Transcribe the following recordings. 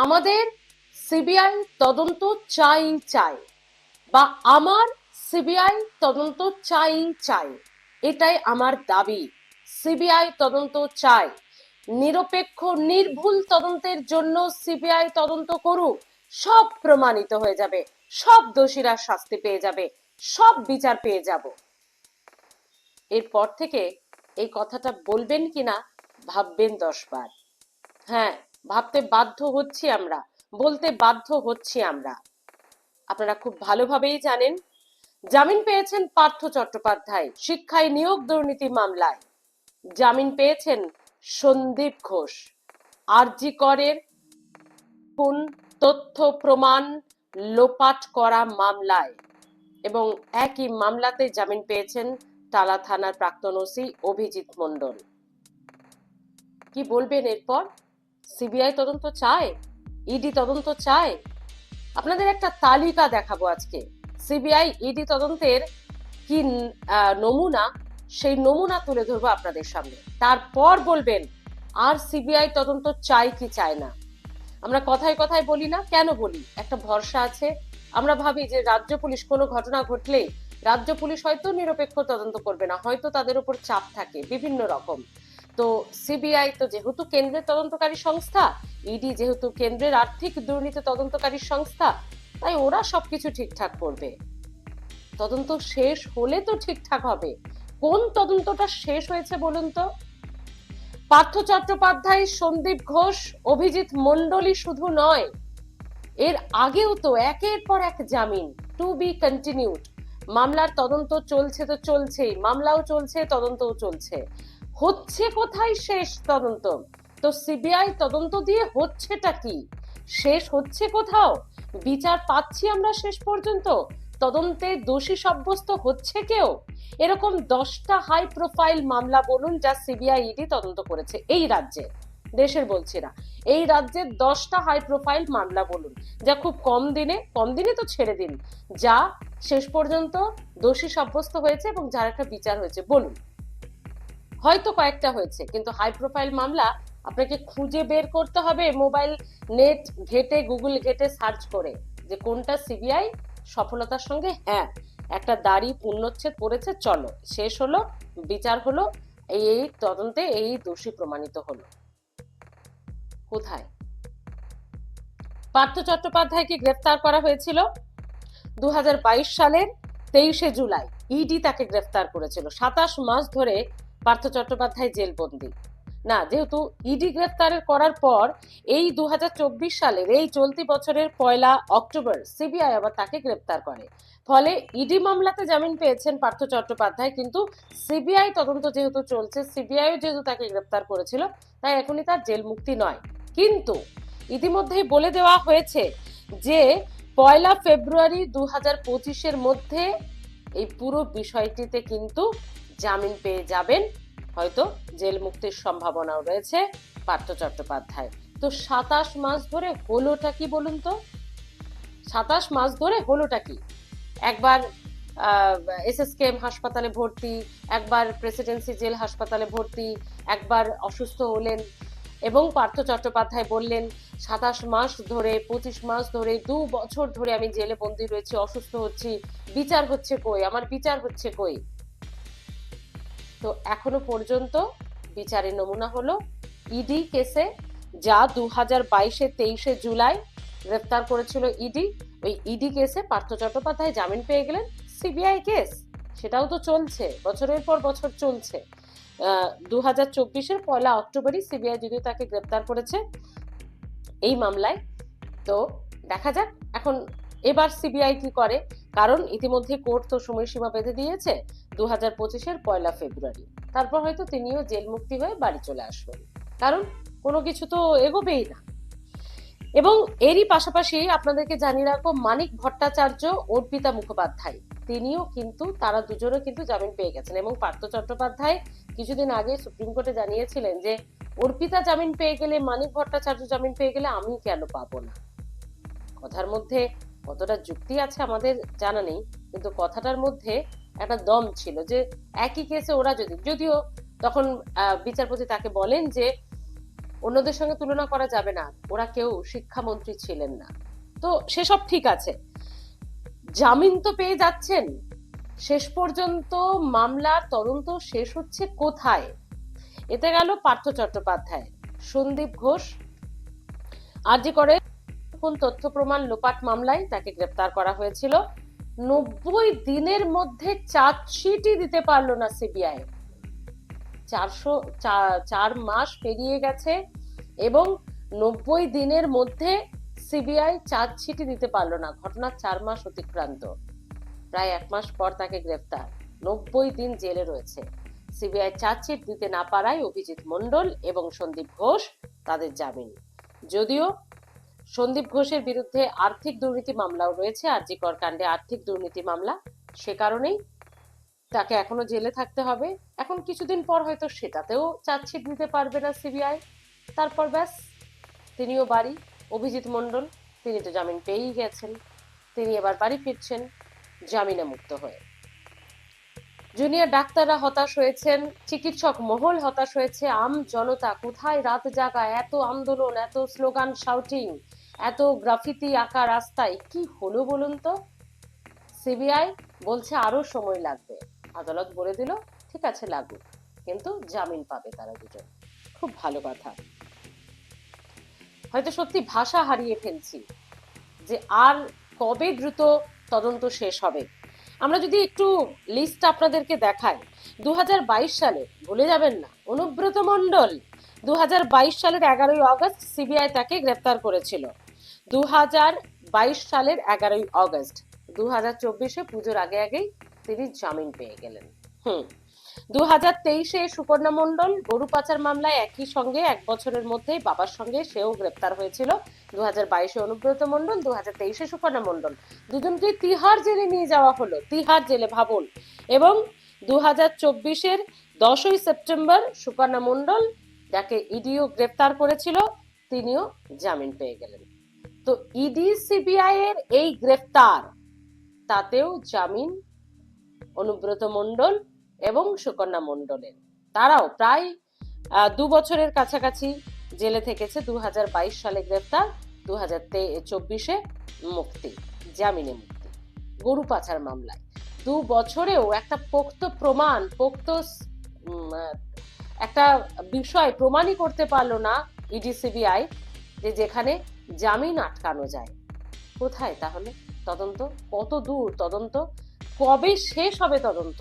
আমাদের সিবিআই তদন্ত চাই চাই, বা আমার সিবিআই তদন্ত চাই চাই, এটাই আমার দাবি। সিবিআই তদন্ত চাই, নিরপেক্ষ নির্ভুল তদন্তের জন্য সিবিআই তদন্ত করুক। সব প্রমাণিত হয়ে যাবে, সব দোষীরা শাস্তি পেয়ে যাবে, সব বিচার পেয়ে যাব। এরপর থেকে এই কথাটা বলবেন কিনা ভাববেন 10 বার। হ্যাঁ, ভাবতে বাধ্য হচ্ছি আমরা, বলতে বাধ্য হচ্ছি আমরা। আপনারা খুব ভালোভাবেই জানেন, জামিন পেয়েছেন পার্থ চট্টোপাধ্যায় শিক্ষায় নিয়োগ দুর্নীতি মামলায়, জামিন পেয়েছেন সন্দীপ ঘোষ আরজি করের কোন তথ্য প্রমাণ লোপাট করা মামলায়, এবং একই মামলাতে জামিন পেয়েছেন টালা থানার প্রাক্তন ওসি অভিজিৎ মণ্ডল। কি বলবেন এরপর? সিবিআই তদন্ত চায়, ইডি তদন্ত চায়। আপনাদের একটা তালিকা দেখাবো আজকে, সিবিআই ইডি তদন্তের কি নমুনা, সেই নমুনা তুলে ধরবো আপনাদের সামনে। তারপর বলবেন আর সিবিআই তদন্ত চাই কি চায় না। আমরা কথায় কথায় বলি না, কেন বলি? একটা ভরসা আছে। আমরা ভাবি যে রাজ্য পুলিশ কোনো ঘটনা ঘটলেই রাজ্য পুলিশ হয়তো নিরপেক্ষ তদন্ত করবে না, হয়তো তাদের উপর চাপ থাকে বিভিন্ন রকম। তো সিবিআই তো যেহেতু কেন্দ্রের তদন্তকারী সংস্থা, ইডি যেহেতু কেন্দ্রের আর্থিক দুর্নীতি তদন্তকারী সংস্থা, তাই ওরা সবকিছু ঠিকঠাক করবে। তদন্ত শেষ হলে তো ঠিকঠাক হবে। কোন তদন্তটা শেষ হয়েছে বলুন তো? পার্থ চট্টোপাধ্যায়, সন্দীপ ঘোষ, অভিজিৎ মণ্ডলী শুধু নয়, এর আগেও তো একের পর এক জামিন, টু বি কন্টিনিউড। মামলার তদন্ত চলছে তো চলছেই, মামলাও চলছে, তদন্তও চলছে। হচ্ছে কোথায় শেষ তদন্ত? তো সিবিআই তদন্ত দিয়ে হচ্ছেটা কি? শেষ হচ্ছে কোথাও? বিচার পাচ্ছি আমরা শেষ পর্যন্ত? তদন্তে দোষী সাব্যস্ত হচ্ছে কেউ? এরকম 10টা হাই প্রোফাইল মামলা বলুন যা সিবিআই ইডি তদন্ত করেছে এই রাজ্যে, দেশের বলছি না, এই রাজ্যের 10টা হাই প্রোফাইল মামলা বলুন যা খুব কম দিনে তো ছেড়ে দিন, যা শেষ পর্যন্ত দোষী সাব্যস্ত হয়েছে এবং যার একটা বিচার হয়েছে বলুন। হয়তো কয়েকটা হয়েছে, কিন্তু হাই প্রোফাইল মামলা আপনাকে খুঁজে বের করতে হবে, মোবাইল নেট ঘেটে, গুগল ঘেটে সার্চ করে, যে কোনটা সিবিআই সফলতার সঙ্গে, হ্যাঁ একটা দাড়ি পূর্ণচ্ছেদ পড়েছে, চলো শেষ হলো, বিচার হলো, এই তদন্তে এই দোষী প্রমাণিত হলো। কোথায়? পার্থ চট্টোপাধ্যায়কে গ্রেফতার করা হয়েছিল 2022 সালের 23শে জুলাই। ইডি তাকে গ্রেফতার করেছিল। 27 মাস ধরে পার্থ চট্টোপাধ্যায় জেলবন্দি। না, যেহেতু ইডি গ্রেফতার করার পর এই 2024 সালের এই চলতি বছরের 1 অক্টোবর সিবিআই আবার তাকে গ্রেফতার করে। ফলে ইডি মামলাতে জামিন পেয়েছেন পার্থ চট্টোপাধ্যায়, কিন্তু সিবিআই তদন্ত যেহেতু চলছে, সিবিআই যেহেতু তাকে গ্রেফতার করেছিল, তাই এখনই তার জেল মুক্তি নয়। কিন্তু ইতিমধ্যেই বলে দেওয়া হয়েছে যে 1 ফেব্রুয়ারি 2025-এর মধ্যে এই পুরো বিষয়টিতে কিন্তু জামিন পেয়ে যাবেন, হয়তো জেল মুক্তির সম্ভাবনাও রয়েছে পার্থ চট্টোপাধ্যায়। তো 27 মাস ধরে হলোটা কি বলুন তো? 27 মাস ধরে হলোটা কি? একবার এসএসকেএম হাসপাতালে ভর্তি, একবার প্রেসিডেন্সি জেল হাসপাতালে ভর্তি, একবার অসুস্থ হলেন, এবং পার্থ চট্টোপাধ্যায় বললেন 27 মাস ধরে, 25 মাস ধরে, 2 বছর ধরে আমি জেলে বন্দী রয়েছি, অসুস্থ হচ্ছি, বিচার হচ্ছে কই, আমার বিচার হচ্ছে কই? তো এখনো পর্যন্ত বিচারের নমুনা হলো ইডি কেসে, যা 2022-এর 23শে জুলাই গ্রেফতার করেছিল ইডি। ওই ইডি কেসে পার্থ চট্টোপাধ্যায় জামিন পেয়ে গেলেন। সিবিআই কেস সেটাও তো চলছে, বছরের পর বছর চলছে। 2024-এর 1 অক্টোবরই সিবিআই যদিও তাকে গ্রেফতার করেছে এই মামলায়। তো দেখা যাক এখন এবার সিবিআই কি করে, কারণ ইতিমধ্যে কোর্ট তো সময়সীমা বেঁধে দিয়েছে 2025-এর 1 ফেব্রুয়ারি। তারপর হয়তো তিনিও জেল মুক্তি হয়ে বাড়ি চলে আসবেন, কারণ কোনো কিছু তো এগোবেই না। এবং এরই পাশাপাশি আপনাদেরকে জানিয়ে রাখবো, মানিক ভট্টাচার্য, অর্পিতা মুখোপাধ্যায়, তিনিও কিন্তু, তারা দুজনও কিন্তু জামিন পেয়ে গেছেন। এবং পার্থ চট্টোপাধ্যায় কিছুদিন আগে সুপ্রিম কোর্টে জানিয়েছিলেন যে অর্পিতা জামিন পেয়ে গেলে, মানিক ভট্টাচার্য জামিন পেয়ে গেলে আমি কেন পাবো না। কথার মধ্যে কতটা যুক্তি আছে আমাদের জানা নেই, কিন্তু কথাটার মধ্যে একটা দম ছিল যে একই কেসে ওরা যদিও তখন বিচারপতি তাকে বলেন যে অন্যদের সঙ্গে তুলনা করা যাবে না, ওরা কেউ শিক্ষামন্ত্রী ছিলেন না। তো সেসব ঠিক আছে, জামিন তো পেয়ে যাচ্ছেন। শেষ পর্যন্ত মামলার তদন্ত শেষ হচ্ছে কোথায়? এতে গেল পার্থ চট্টোপাধ্যায়। সন্দীপ ঘোষ আরজি করে কোন তথ্য প্রমাণ লোপাট মামলায় তাকে গ্রেপ্তার করা হয়েছিল। 90 দিনের মধ্যে চার্জশিটই দিতে পারলো না সিবিআই। 4 মাস পেরিয়ে গেছে এবং 90 দিনের মধ্যে সিবিআই চার্জশিটই দিতে পারলো না। ঘটনার 4 মাস অতিক্রান্ত, প্রায় 1 মাস পর তাকে গ্রেফতার, 90 দিন জেলে রয়েছে। সিবিআই চার্জশিট দিতে না পারায় অভিজিৎ মণ্ডল এবং সন্দীপ ঘোষ তাদের জামিন। যদিও সন্দীপ ঘোষের বিরুদ্ধে আর্থিক দুর্নীতি মামলাও রয়েছে, আরজি কর কাণ্ডে আর্থিক দুর্নীতি মামলা, সে কারণেই তাকে এখনো জেলে থাকতে হবে। এখন কিছুদিন পর হয়তো সেটাতেও চার্জশিট দিতে পারবে না সিবিআই, তারপর ব্যাস তিনিও বাড়ি। অভিজিৎ মণ্ডল তিনি তো জামিন পেয়েই গেছেন, তিনি এবার বাড়ি ফিরছেন জামিনে মুক্ত হয়ে। জুনিয়র ডাক্তাররা হতাশ হয়েছেন, চিকিৎসক মহল হতাশ হয়েছে, আম জনতা কোথায় রাত জাগা, এত আন্দোলন, এত স্লোগান শাউটিং, এত গ্রাফিতি আঁকা রাস্তায়, কি হলো বলুন তো? সিবিআই বলছে আরো সময় লাগবে, আদালত বলে দিল ঠিক আছে লাগুক, কিন্তু জামিন পাবে তারা দুজন। খুব ভালো কথা। হয়তো সত্যি ভাষা হারিয়ে ফেলছি যে আর কবে দ্রুত তদন্ত শেষ হবে। আমরা যদি একটু লিস্ট আপনাদেরকে দেখাই, 2022 সালে, ভুলে যাবেন না, অনুব্রত মণ্ডল 2022 সালের 11ই অগস্ট সিবিআই তাকে গ্রেফতার করেছিল। 2022 সালের 11ই অগস্ট, 2024-এ পুজোর আগে আগেই তিনি জামিন পেয়ে গেলেন। 2023-এ সুকন্যা মণ্ডল গরু পাচার মামলায় একই সঙ্গে 1 বছরের মধ্যেই বাবার সঙ্গে সেও গ্রেপ্তার হয়েছিল। 2022-এ অনুব্রত মণ্ডল, 2023-এ সুকন্যা মণ্ডল, দুজনকেই তিহার জেলে নিয়ে যাওয়া হলো, তিহার জেলে ভাবুন। এবং 2024-এর 10ই সেপ্টেম্বর সুকন্যা মণ্ডল, যাকে ইডিও গ্রেপ্তার করেছিল, তিনিও জামিন পেয়ে গেলেন। তো ইডি সিবিআই এর এই গ্রেফতার, তাতেও জামিন অনুব্রত মণ্ডল এবং সুকন্যা মণ্ডলের। তারাও প্রায় 2 বছরের কাছাকাছি জেলে থেকেছে। 2022 সালে গ্রেফতার, 2024-এ মুক্তি, জামিনে মুক্তি, গরু পাচার মামলায়। 2 বছরেও একটা পোক্ত প্রমাণ, পোক্ত একটা বিষয় প্রমাণই করতে পারলো না ইডি সিবিআই, যে যেখানে জামিন আটকানো যায়। কোথায় তাহলে তদন্ত? কত দূর তদন্ত? কবে শেষ হবে তদন্ত?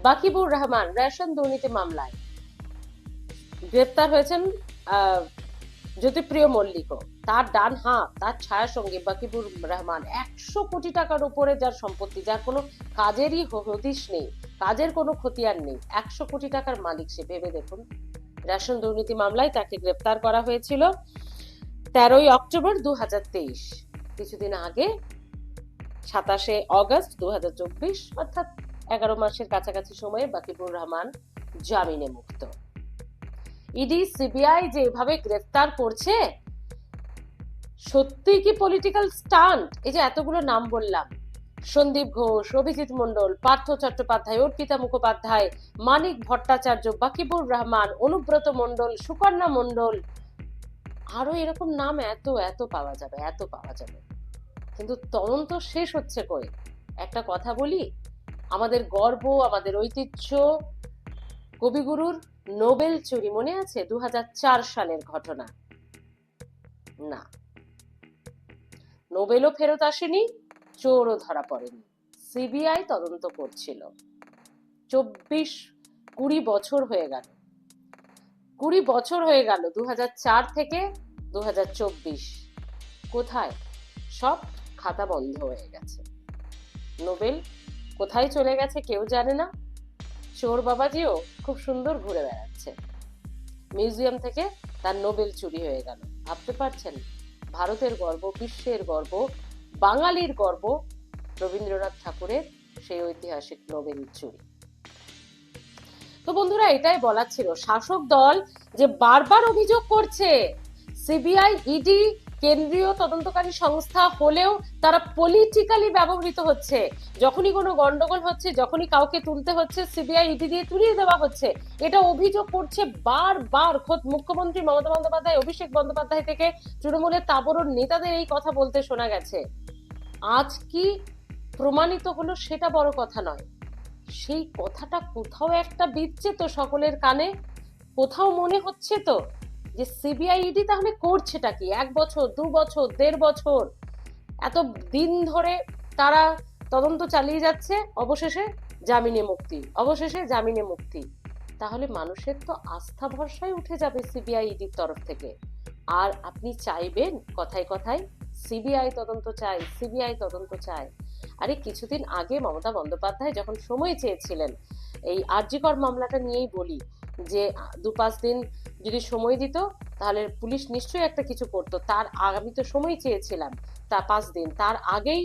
বাকিবুর রহমান রেশন দুর্নীতি মামলায় গ্রেপ্তার হয়েছেন জ্যোতিপ্রিয় মল্লিকও, তার ডান হাত, তার ছায়া সঙ্গে বাকিবুর রহমান। 100 কোটি টাকার উপরে যার সম্পত্তি, যার কোনো কাজেরই হদিশ নেই, কাজের কোনো খতিয়ান নেই, 100 কোটি টাকার মালিক সে। ভেবে দেখুন, রেশন দুর্নীতি মামলায় তাকে গ্রেপ্তার করা হয়েছিল 13ই অক্টোবর 2023। কিছুদিন আগে 27শে অগস্ট 2024, অর্থাৎ 11 মাসের কাছাকাছি সময়ে বাকিবুর রহমান জামিনে মুক্ত। ইডি সিবিআই যে এভাবে গ্রেফতার করছে, সত্যি কি পলিটিক্যাল স্টান্ট? এই যে এতগুলো নাম বললাম, সন্দীপ ঘোষ, অভিজিৎ মণ্ডল, পার্থ চট্টোপাধ্যায়, অর্পিতা মুখোপাধ্যায়, মানিক ভট্টাচার্য, বাকিবুর রহমান, অনুব্রত মণ্ডল, সুকন্যা মণ্ডল, আরো এরকম নাম এত এত পাওয়া যাবে, এত পাওয়া যাবে, কিন্তু তদন্ত শেষ হচ্ছে কই? একটা কথা বলি, আমাদের গর্ব, আমাদের ঐতিহ্য, কবিগুরুর নোবেল চুরি মনে আছে? 2004 সালের ঘটনা। না, নোবেলও ফেরত আসেনি, চোরও ধরা পড়েনি, সিবিআই তদন্ত করছিল। 20 বছর হয়ে গেল, 20 বছর হয়ে গেল, 2004 থেকে 2024। কোথায়? সব খাতা বন্ধ হয়ে গেছে। নোবেল কোথায় চলে গেছে কেউ জানে না। চোর বাবাজিও খুব সুন্দর ঘুরে বেড়াচ্ছে, মিউজিয়াম থেকে তার নোবেল চুরি হয়ে গেল। ভাবতে পারছেন? ভারতের গর্ব, বিশ্বের গর্ব, বাঙালির গর্ব, রবীন্দ্রনাথ ঠাকুরের সেই ঐতিহাসিক নোবেল চুরি। তো বন্ধুরা, এটাই বলার ছিল। শাসক দল যে বারবার অভিযোগ করছে সিবিআই, ইডি কেন্দ্রীয় তদন্তকারী সংস্থা হলেও তারা পলিটিক্যালি ব্যবহৃত হচ্ছে। যখনই কোনো গন্ডগোল হচ্ছে, যখনই কাউকে তুলতে হচ্ছে, সিবিআই ইডি দিয়ে তুলিয়ে দেওয়া হচ্ছে। এটা অভিযোগ করছে বারবার খোদ মুখ্যমন্ত্রী মমতা বন্দ্যোপাধ্যায়, অভিষেক বন্দ্যোপাধ্যায় থেকে তৃণমূলের তাবড় নেতাদের এই কথা বলতে শোনা গেছে। আজ কি প্রমাণিত হলো সেটা বড় কথা নয়, সেই কথাটা কোথাও একটা বিচ্ছে তো সকলের কানে, কোথাও মনে হচ্ছে তো যে সিবিআই ইডি তাহলে করছেটা কি? 1 বছর, 2 বছর, 1.5 বছর এত দিন ধরে তারা তদন্ত চালিয়ে যাচ্ছে, অবশেষে জামিনে মুক্তি, অবশেষে জামিনে মুক্তি। তাহলে মানুষের তো আস্থা ভরসায় উঠে যাবে সিবিআই ইডির তরফ থেকে। আর আপনি চাইবেন কথায় কথায় সিবিআই তদন্ত চাই, সিবিআই তদন্ত চাই। আরে কিছুদিন আগে মমতা বন্দ্যোপাধ্যায় যখন সময় চেয়েছিলেন, এই আরজিকর মামলাটা নিয়েই বলি, যে 2-5 দিন যদি সময় দিত তাহলে পুলিশ নিশ্চয়ই একটা কিছু করতো। তার আমি তো সময় চেয়েছিলাম, তা 5 দিন, তার আগেই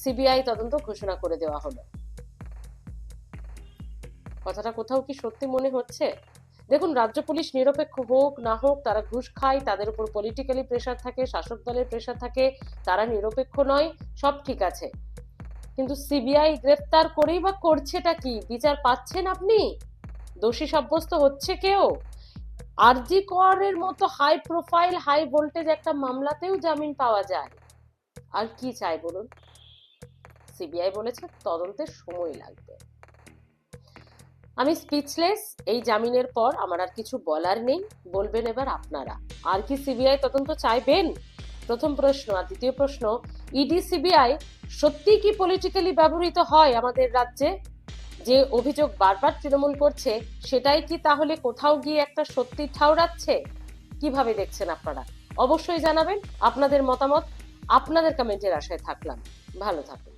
সিবিআই তদন্ত ঘোষণা করে দেওয়া হলো। কথাটা কোথাও কি সত্যি মনে হচ্ছে? দেখুন, রাজ্য পুলিশ নিরপেক্ষ হোক না হোক, তারা ঘুষ খায়, তাদের উপর পলিটিক্যালি প্রেশার থাকে, শাসক দলের প্রেশার থাকে, তারা নিরপেক্ষ নয়, সব ঠিক আছে। কিন্তু সিবিআই গ্রেফতার করেই বা করছেটা কি? বিচার পাচ্ছেন আপনি? দোষী সাব্যস্ত হচ্ছে কেউ? আরজি করের মতো হাই প্রোফাইল, হাই ভোল্টেজ একটা মামলাতেও জামিন পাওয়া যায়। আর কি চাই বলুন? সিবিআই বলেছে তদন্তের সময় লাগবে। আমি স্পিচলেস। এই জামিনের পর আমার আর কিছু বলার নেই। বলবেন এবার আপনারা, আর কি সিবিআই তদন্ত চাইবেন? প্রথম প্রশ্ন। আর দ্বিতীয় প্রশ্ন, ইডি সিবিআই সত্যি কি পলিটিক্যালি ব্যবহৃত হয় আমাদের রাজ্যে? যে অভিযোগ বারবার তৃণমূল করছে, সেটাই কি তাহলে কোথাও গিয়ে একটা সত্যি ঠাউরাচ্ছে? কিভাবে দেখছেন আপনারা? অবশ্যই জানাবেন আপনাদের মতামত। আপনাদের কমেন্টের আশায় থাকলাম। ভালো থাকুন।